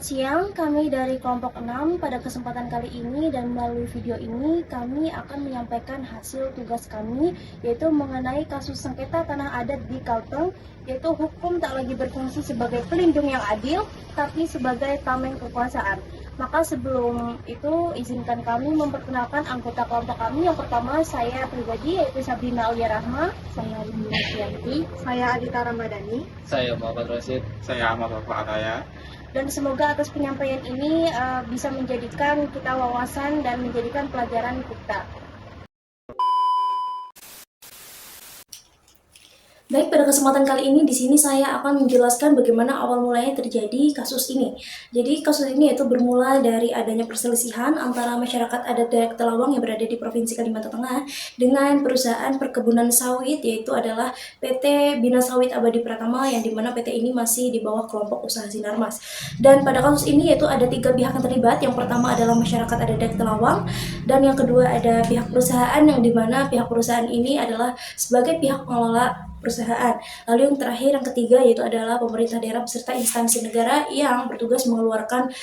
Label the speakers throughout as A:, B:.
A: Selamat siang, kami dari kelompok 6. Pada kesempatan kali ini dan melalui video ini, kami akan menyampaikan hasil tugas kami, yaitu mengenai kasus sengketa tanah adat di Kalteng, yaitu hukum tak lagi berfungsi sebagai pelindung yang adil, tapi sebagai tameng kekuasaan. Maka sebelum itu, izinkan kami memperkenalkan anggota kelompok kami. Yang pertama, saya pribadi, yaitu Sabrina Aulia Rahma. Saya Lina Sianti.
B: Saya Adita Ramadhani.
C: Saya Muhammad Rashid.
D: Saya Ahmad Bapak Ataya.
A: Dan semoga atas penyampaian ini bisa menjadikan kita wawasan dan menjadikan pelajaran kita. Baik, pada kesempatan kali ini di sini saya akan menjelaskan bagaimana awal mulanya terjadi kasus ini. Jadi kasus ini itu bermula dari adanya perselisihan antara masyarakat adat Dayak Telawang yang berada di Provinsi Kalimantan Tengah dengan perusahaan perkebunan sawit, yaitu adalah PT Bina Sawit Abadi Pratama, yang dimana PT ini masih di bawah kelompok usaha Sinarmas. Dan pada kasus ini yaitu ada 3 pihak yang terlibat. Yang pertama adalah masyarakat adat Dayak Telawang, dan yang kedua ada pihak perusahaan, yang dimana pihak perusahaan ini adalah sebagai pihak pengelola perusahaan. Lalu yang terakhir, yang ketiga, yaitu adalah pemerintah daerah beserta instansi negara yang bertugas mengeluarkan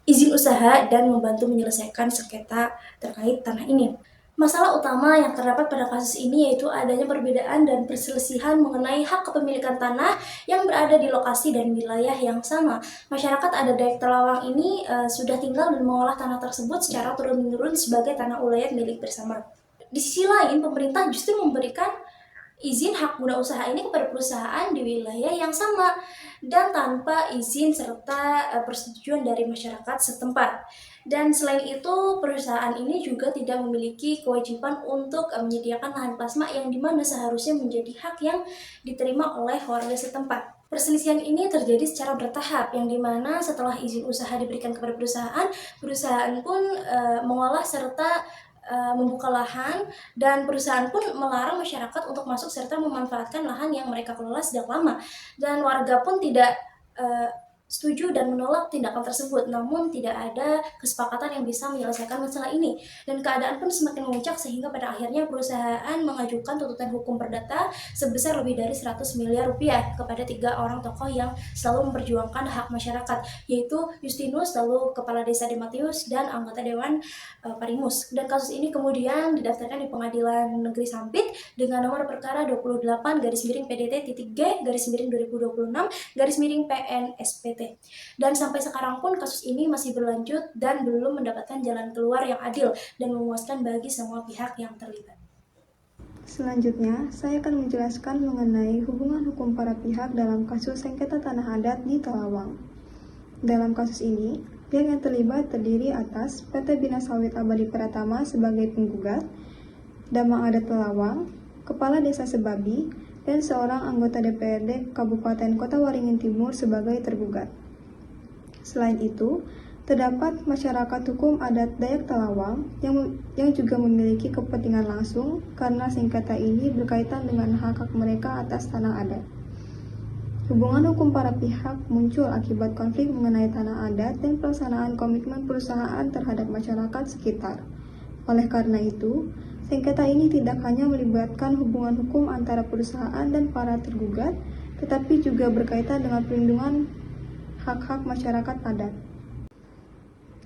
A: izin usaha dan membantu menyelesaikan sengketa terkait tanah ini. Masalah utama yang terdapat pada kasus ini yaitu adanya perbedaan dan perselisihan mengenai hak kepemilikan tanah yang berada di lokasi dan wilayah yang sama. Masyarakat adat Dayak Telawang ini sudah tinggal dan mengolah tanah tersebut secara turun-menurun sebagai tanah ulayat milik bersama. Di sisi lain, pemerintah justru memberikan izin hak guna usaha ini kepada perusahaan di wilayah yang sama dan tanpa izin serta persetujuan dari masyarakat setempat. Dan selain itu, perusahaan ini juga tidak memiliki kewajiban untuk menyediakan lahan plasma yang dimana seharusnya menjadi hak yang diterima oleh warga setempat. Perselisihan ini terjadi secara bertahap, yang dimana setelah izin usaha diberikan kepada perusahaan, perusahaan pun mengolah serta membuka lahan, dan perusahaan pun melarang masyarakat untuk masuk serta memanfaatkan lahan yang mereka kelola sejak lama, dan warga pun tidak setuju dan menolak tindakan tersebut. Namun tidak ada kesepakatan yang bisa menyelesaikan masalah ini, dan keadaan pun semakin memuncak sehingga pada akhirnya perusahaan mengajukan tuntutan hukum perdata sebesar lebih dari 100 miliar rupiah kepada 3 orang tokoh yang selalu memperjuangkan hak masyarakat, yaitu Justinus, lalu Kepala Desa Dematius, dan anggota Dewan Parimus. Dan kasus ini kemudian didaftarkan di Pengadilan Negeri Sampit dengan nomor perkara 28/PDT-G/2026/PNSPT. Dan sampai sekarang pun kasus ini masih berlanjut dan belum mendapatkan jalan keluar yang adil dan memuaskan bagi semua pihak yang terlibat.
B: Selanjutnya, saya akan menjelaskan mengenai hubungan hukum para pihak dalam kasus sengketa tanah adat di Telawang. Dalam kasus ini, pihak yang terlibat terdiri atas PT Bina Sawit Abadi Pratama sebagai penggugat, Damang Adat Telawang, Kepala Desa Sebabi, dan seorang anggota DPRD Kabupaten Kota Waringin Timur sebagai tergugat. Selain itu, terdapat masyarakat hukum adat Dayak Telawang yang juga memiliki kepentingan langsung karena sengketa ini berkaitan dengan hak-hak mereka atas tanah adat. Hubungan hukum para pihak muncul akibat konflik mengenai tanah adat dan pelaksanaan komitmen perusahaan terhadap masyarakat sekitar. Oleh karena itu, sengketa ini tidak hanya melibatkan hubungan hukum antara perusahaan dan para tergugat, tetapi juga berkaitan dengan perlindungan hak-hak masyarakat adat.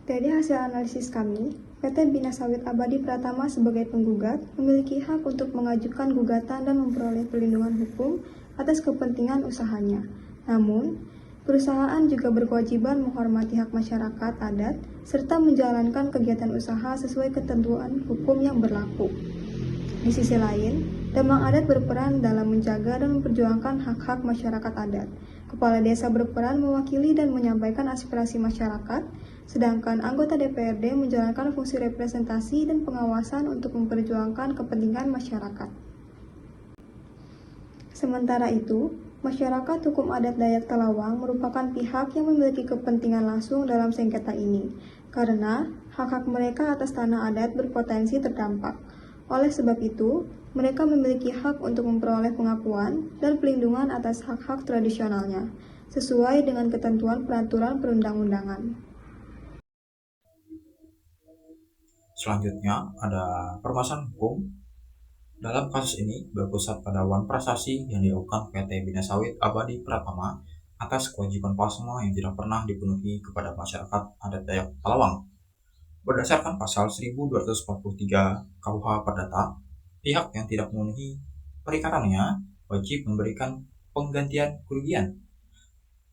B: Dari hasil analisis kami, PT Bina Sawit Abadi Pratama sebagai penggugat memiliki hak untuk mengajukan gugatan dan memperoleh perlindungan hukum atas kepentingan usahanya. Namun, perusahaan juga berkewajiban menghormati hak masyarakat adat serta menjalankan kegiatan usaha sesuai ketentuan hukum yang berlaku. Di sisi lain, Damang Adat berperan dalam menjaga dan memperjuangkan hak-hak masyarakat adat. Kepala desa berperan mewakili dan menyampaikan aspirasi masyarakat, sedangkan anggota DPRD menjalankan fungsi representasi dan pengawasan untuk memperjuangkan kepentingan masyarakat. Sementara itu, masyarakat hukum adat Dayak Telawang merupakan pihak yang memiliki kepentingan langsung dalam sengketa ini, karena hak-hak mereka atas tanah adat berpotensi terdampak. Oleh sebab itu, mereka memiliki hak untuk memperoleh pengakuan dan pelindungan atas hak-hak tradisionalnya, sesuai dengan ketentuan peraturan perundang-undangan.
D: Selanjutnya ada permasalahan hukum. Dalam kasus ini berpusat pada wan prasasti yang dilakukan PT Bina Sawit Abadi Pratama atas kewajiban plasma yang tidak pernah dipenuhi kepada masyarakat adat Dayak Talawang. Berdasarkan pasal 1243 KUH Perdata, pihak yang tidak memenuhi perikatannya wajib memberikan penggantian kerugian.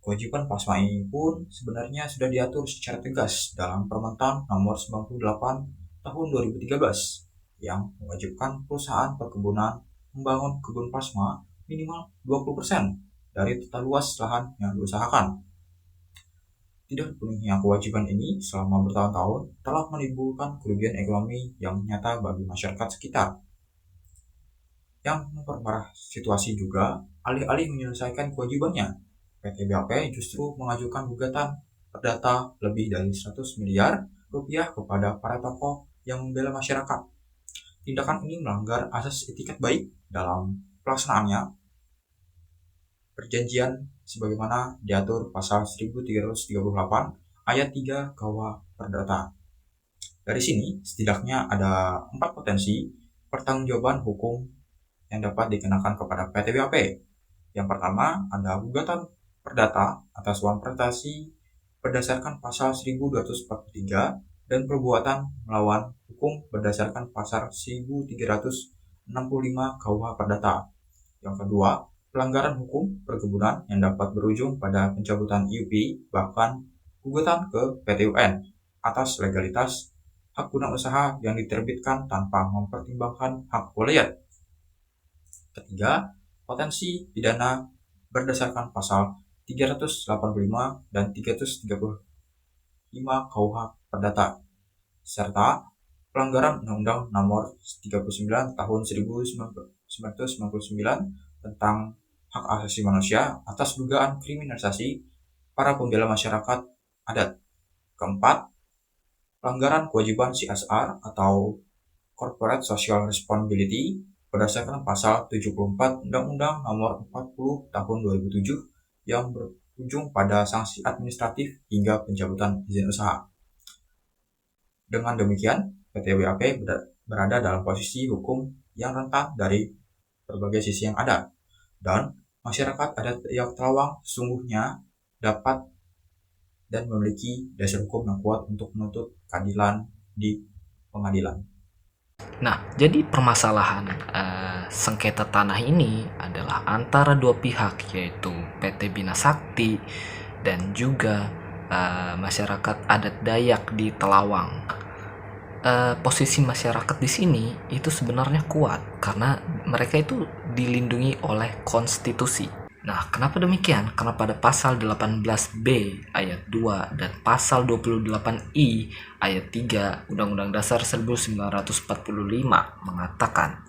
D: Kewajiban plasma ini pun sebenarnya sudah diatur secara tegas dalam Permentan Nomor 98 Tahun 2013 yang mewajibkan perusahaan perkebunan membangun kebun plasma minimal 20% dari total luas lahan yang diusahakan. Tidak dipenuhinya kewajiban ini selama bertahun-tahun telah menimbulkan kerugian ekonomi yang nyata bagi masyarakat sekitar. Yang memperparah situasi juga, alih-alih menyelesaikan kewajibannya, PT BAP justru mengajukan gugatan perdata lebih dari 100 miliar rupiah kepada para tokoh yang membela masyarakat. Tindakan ini melanggar asas etikat baik dalam pelaksanaannya perjanjian sebagaimana diatur pasal 1338 ayat 3 KUH Perdata. Dari sini setidaknya ada 4 potensi pertanggungjawaban hukum yang dapat dikenakan kepada PT BAP. Yang pertama, ada gugatan perdata atas uang prestasi berdasarkan pasal 1243 dan perbuatan melawan hukum berdasarkan pasal 1365 KUH Perdata. Yang kedua, pelanggaran hukum perkebunan yang dapat berujung pada pencabutan IUP bahkan gugatan ke PT UN atas legalitas hak guna usaha yang diterbitkan tanpa mempertimbangkan hak wilayah. Ketiga, potensi pidana berdasarkan pasal 385 dan 335 KUH Perdata, serta pelanggaran Undang-Undang Nomor 39 Tahun 1999 tentang hak asasi manusia atas dugaan kriminalisasi para pembela masyarakat adat. Keempat, pelanggaran kewajiban CSR atau Corporate Social Responsibility berdasarkan pasal 74 Undang-Undang Nomor 40 Tahun 2007 yang berujung pada sanksi administratif hingga pencabutan izin usaha. Dengan demikian, PT BAP berada dalam posisi hukum yang rentan dari berbagai sisi yang ada, dan masyarakat adat Dayak Talawang sesungguhnya dapat dan memiliki dasar hukum yang kuat untuk menuntut keadilan di pengadilan.
C: Nah, jadi permasalahan sengketa tanah ini adalah antara dua pihak, yaitu PT Bina Sakti dan juga masyarakat adat Dayak di Talawang. Posisi masyarakat di sini itu sebenarnya kuat karena mereka itu dilindungi oleh konstitusi. Nah, kenapa demikian? Karena pada pasal 18B ayat 2 dan pasal 28I ayat 3 Undang-Undang Dasar 1945 mengatakan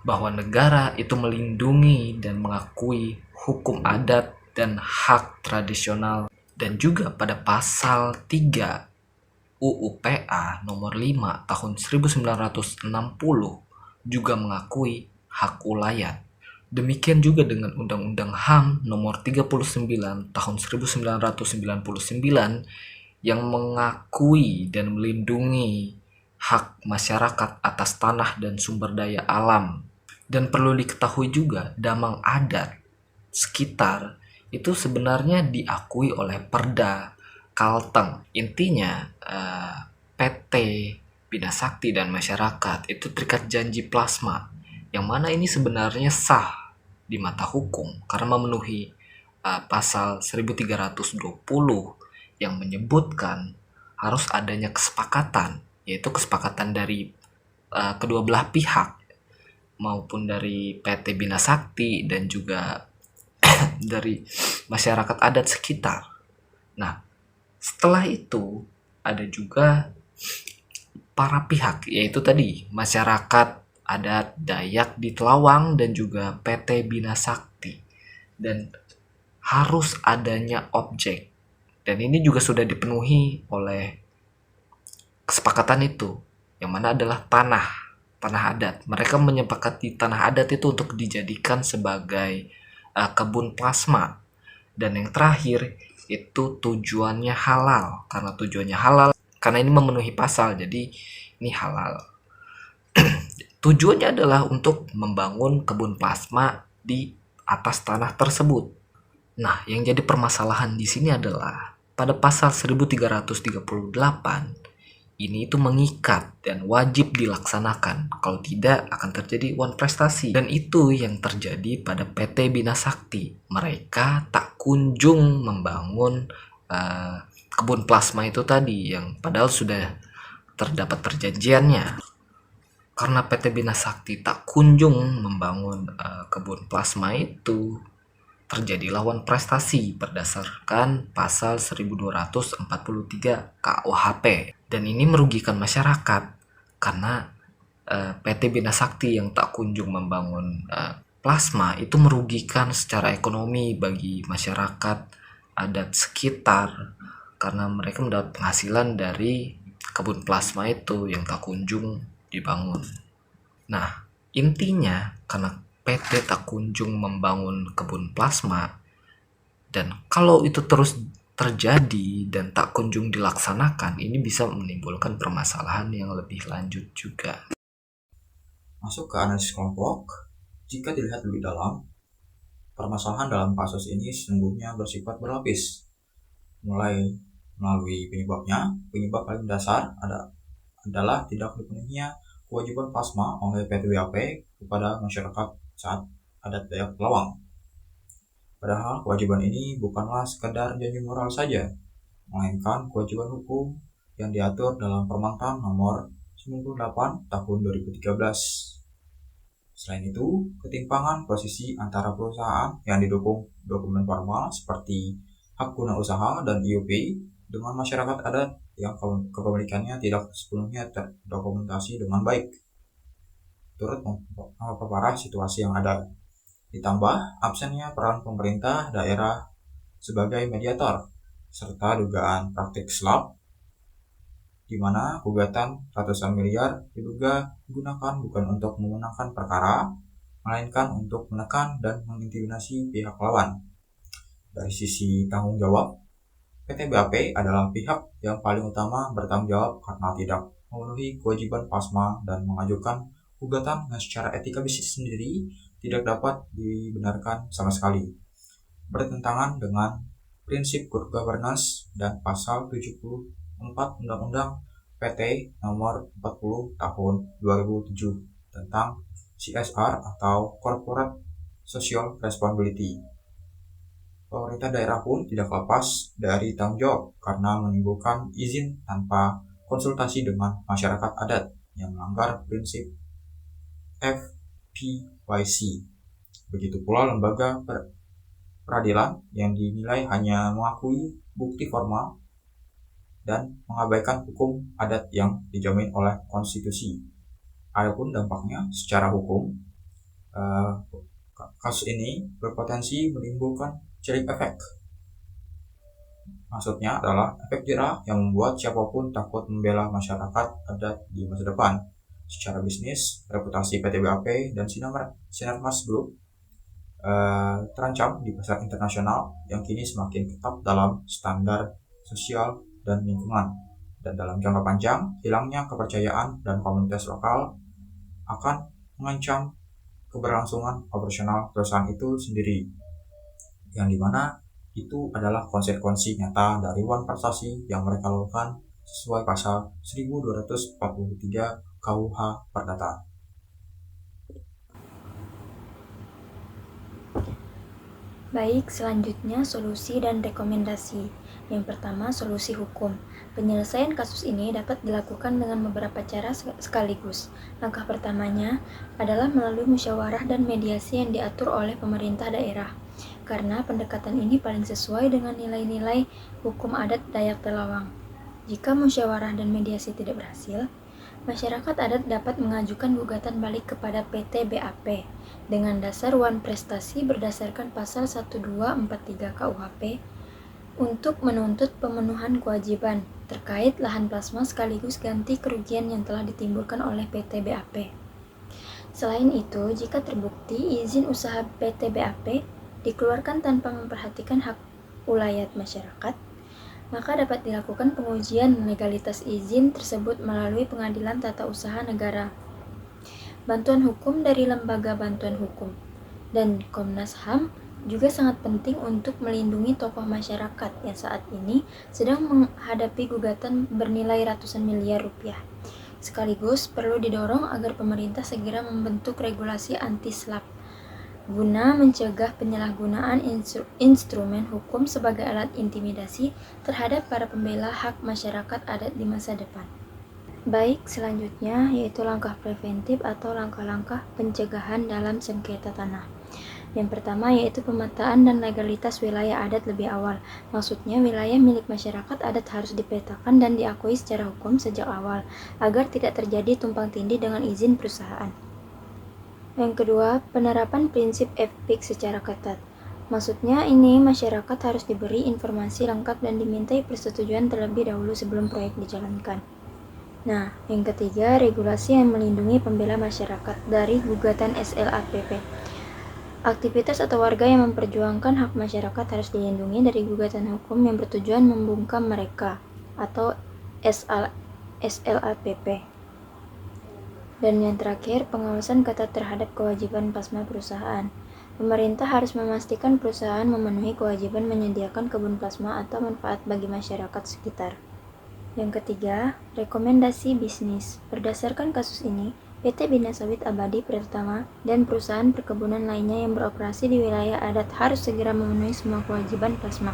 C: bahwa negara itu melindungi dan mengakui hukum adat dan hak tradisional, dan juga pada pasal 3 UU-PA nomor 5 tahun 1960 juga mengakui hak ulayat. Demikian juga dengan Undang-Undang HAM nomor 39 tahun 1999 yang mengakui dan melindungi hak masyarakat atas tanah dan sumber daya alam. Dan perlu diketahui juga, damang adat sekitar itu sebenarnya diakui oleh Perda Kalteng. Intinya PT Bina Sakti dan masyarakat itu terikat janji plasma, yang mana ini sebenarnya sah di mata hukum karena memenuhi pasal 1320 yang menyebutkan harus adanya kesepakatan, yaitu kesepakatan dari kedua belah pihak, maupun dari PT Bina Sakti dan juga dari masyarakat adat sekitar. Nah, setelah itu ada juga para pihak, yaitu tadi masyarakat adat Dayak di Talawang dan juga PT Bina Sakti, dan harus adanya objek, dan ini juga sudah dipenuhi oleh kesepakatan itu, yang mana adalah tanah adat. Mereka menyepakati tanah adat itu untuk dijadikan sebagai kebun plasma, dan yang terakhir itu tujuannya halal. Karena ini memenuhi pasal, jadi ini halal. Tujuannya adalah untuk membangun kebun plasma di atas tanah tersebut. Nah, yang jadi permasalahan di sini adalah pada pasal 1338 ini itu mengikat dan wajib dilaksanakan. Kalau tidak akan terjadi wan prestasi. Dan itu yang terjadi pada PT Bina Sakti. Mereka tak kunjung membangun kebun plasma itu tadi yang padahal sudah terdapat perjanjiannya. Karena PT Bina Sakti tak kunjung membangun kebun plasma itu, terjadi lawan prestasi berdasarkan pasal 1243 KUHP. Dan ini merugikan masyarakat karena PT Bina Sakti yang tak kunjung membangun plasma itu merugikan secara ekonomi bagi masyarakat adat sekitar karena mereka mendapat penghasilan dari kebun plasma itu yang tak kunjung dibangun. Nah, intinya karena PT tak kunjung membangun kebun plasma, dan kalau itu terus terjadi dan tak kunjung dilaksanakan, ini bisa menimbulkan permasalahan yang lebih lanjut juga.
D: Masuk ke analisis kelompok, jika dilihat lebih dalam, permasalahan dalam kasus ini sesungguhnya bersifat berlapis. Mulai melalui penyebabnya, penyebab paling dasar adalah tidak dipenuhinya kewajiban plasma oleh PT BAP kepada masyarakat saat adat Dayak Lawang. Padahal kewajiban ini bukanlah sekedar janji moral saja, melainkan kewajiban hukum yang diatur dalam Permentan nomor 98 tahun 2013. Selain itu, ketimpangan posisi antara perusahaan yang didukung dokumen formal seperti hak guna usaha dan IUP dengan masyarakat adat yang kepemilikannya tidak sepenuhnya terdokumentasi dengan baik turut memperparah situasi yang ada. Ditambah absennya peran pemerintah daerah sebagai mediator serta dugaan praktik slap di mana gugatan ratusan miliar diduga digunakan bukan untuk memenangkan perkara melainkan untuk menekan dan mengintimidasi pihak lawan. Dari sisi tanggung jawab, PT BAP adalah pihak yang paling utama bertanggung jawab karena tidak memenuhi kewajiban plasma dan mengajukan gugatan yang secara etika bisnis sendiri tidak dapat dibenarkan sama sekali. Bertentangan dengan prinsip good governance dan pasal 74 Undang-Undang PT nomor 40 tahun 2007 tentang CSR atau Corporate Social Responsibility. Pemerintah daerah pun tidak lepas dari tanggung jawab karena menimbulkan izin tanpa konsultasi dengan masyarakat adat yang melanggar prinsip FPYC. Begitu pula lembaga peradilan yang dinilai hanya mengakui bukti formal dan mengabaikan hukum adat yang dijamin oleh konstitusi. Adapun dampaknya secara hukum, kasus ini berpotensi menimbulkan chilling effect. Maksudnya adalah efek jerah yang membuat siapapun takut membela masyarakat adat di masa depan. Secara bisnis, reputasi PT BAP dan Sinarmas Group terancam di pasar internasional yang kini semakin ketat dalam standar sosial dan lingkungan. Dan dalam jangka panjang, hilangnya kepercayaan dan komunitas lokal akan mengancam keberlangsungan operasional perusahaan itu sendiri, yang dimana itu adalah konsekuensi nyata dari wan prestasi yang mereka lakukan sesuai pasal 1243 KUH Perdata.
E: Baik, selanjutnya solusi dan rekomendasi. Yang pertama, solusi hukum. Penyelesaian kasus ini dapat dilakukan dengan beberapa cara sekaligus. Langkah pertamanya adalah melalui musyawarah dan mediasi yang diatur oleh pemerintah daerah. Karena pendekatan ini paling sesuai dengan nilai-nilai hukum adat Dayak Telawang. Jika musyawarah dan mediasi tidak berhasil, masyarakat adat dapat mengajukan gugatan balik kepada PT BAP dengan dasar wan prestasi berdasarkan pasal 1243 KUHP untuk menuntut pemenuhan kewajiban terkait lahan plasma sekaligus ganti kerugian yang telah ditimbulkan oleh PT BAP. Selain itu, jika terbukti izin usaha PT BAP dikeluarkan tanpa memperhatikan hak ulayat masyarakat, maka dapat dilakukan pengujian legalitas izin tersebut melalui Pengadilan Tata Usaha Negara. Bantuan hukum dari Lembaga Bantuan Hukum dan Komnas HAM Juga sangat penting untuk melindungi tokoh masyarakat yang saat ini sedang menghadapi gugatan bernilai ratusan miliar rupiah. Sekaligus perlu didorong agar pemerintah segera membentuk regulasi anti-SLAPP guna mencegah penyalahgunaan instrumen hukum sebagai alat intimidasi terhadap para pembela hak masyarakat adat di masa depan. Baik, selanjutnya yaitu langkah preventif atau langkah-langkah pencegahan dalam sengketa tanah. Yang pertama yaitu pemetaan dan legalitas wilayah adat lebih awal. Maksudnya wilayah milik masyarakat adat harus dipetakan dan diakui secara hukum sejak awal, agar tidak terjadi tumpang tindih dengan izin perusahaan. Yang kedua, penerapan prinsip FPIK secara ketat. Maksudnya ini masyarakat harus diberi informasi lengkap dan dimintai persetujuan terlebih dahulu sebelum proyek dijalankan. Nah, yang ketiga, regulasi yang melindungi pembela masyarakat dari gugatan SLAPP. Aktivitas atau warga yang memperjuangkan hak masyarakat harus dilindungi dari gugatan hukum yang bertujuan membungkam mereka atau SLAPP. Dan yang terakhir, pengawasan ketat terhadap kewajiban plasma perusahaan. Pemerintah harus memastikan perusahaan memenuhi kewajiban menyediakan kebun plasma atau manfaat bagi masyarakat sekitar. Yang ketiga, rekomendasi bisnis. Berdasarkan kasus ini, PT Bina Sawit Abadi Pratama dan perusahaan perkebunan lainnya yang beroperasi di wilayah adat harus segera memenuhi semua kewajiban plasma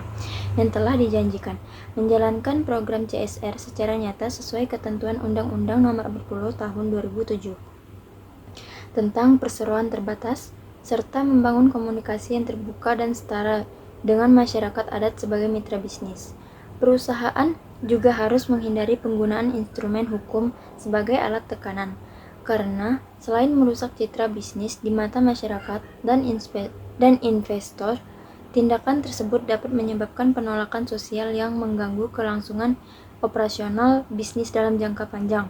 E: yang telah dijanjikan, menjalankan program CSR secara nyata sesuai ketentuan Undang-Undang Nomor 40 Tahun 2007 tentang perseroan terbatas, serta membangun komunikasi yang terbuka dan setara dengan masyarakat adat sebagai mitra bisnis. Perusahaan juga harus menghindari penggunaan instrumen hukum sebagai alat tekanan, karena selain merusak citra bisnis di mata masyarakat dan investor, tindakan tersebut dapat menyebabkan penolakan sosial yang mengganggu kelangsungan operasional bisnis dalam jangka panjang.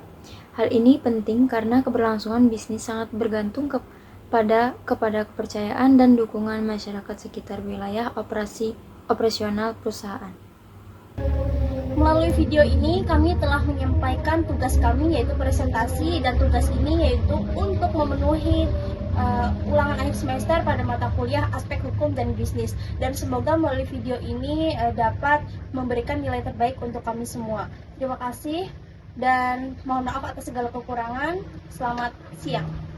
E: Hal ini penting karena keberlangsungan bisnis sangat bergantung kepada kepercayaan dan dukungan masyarakat sekitar wilayah operasional perusahaan.
A: Melalui video ini kami telah menyampaikan tugas kami yaitu presentasi, dan tugas ini yaitu untuk memenuhi ulangan akhir semester pada mata kuliah aspek hukum dan bisnis, dan semoga melalui video ini dapat memberikan nilai terbaik untuk kami semua. Terima kasih dan mohon maaf atas segala kekurangan. Selamat siang.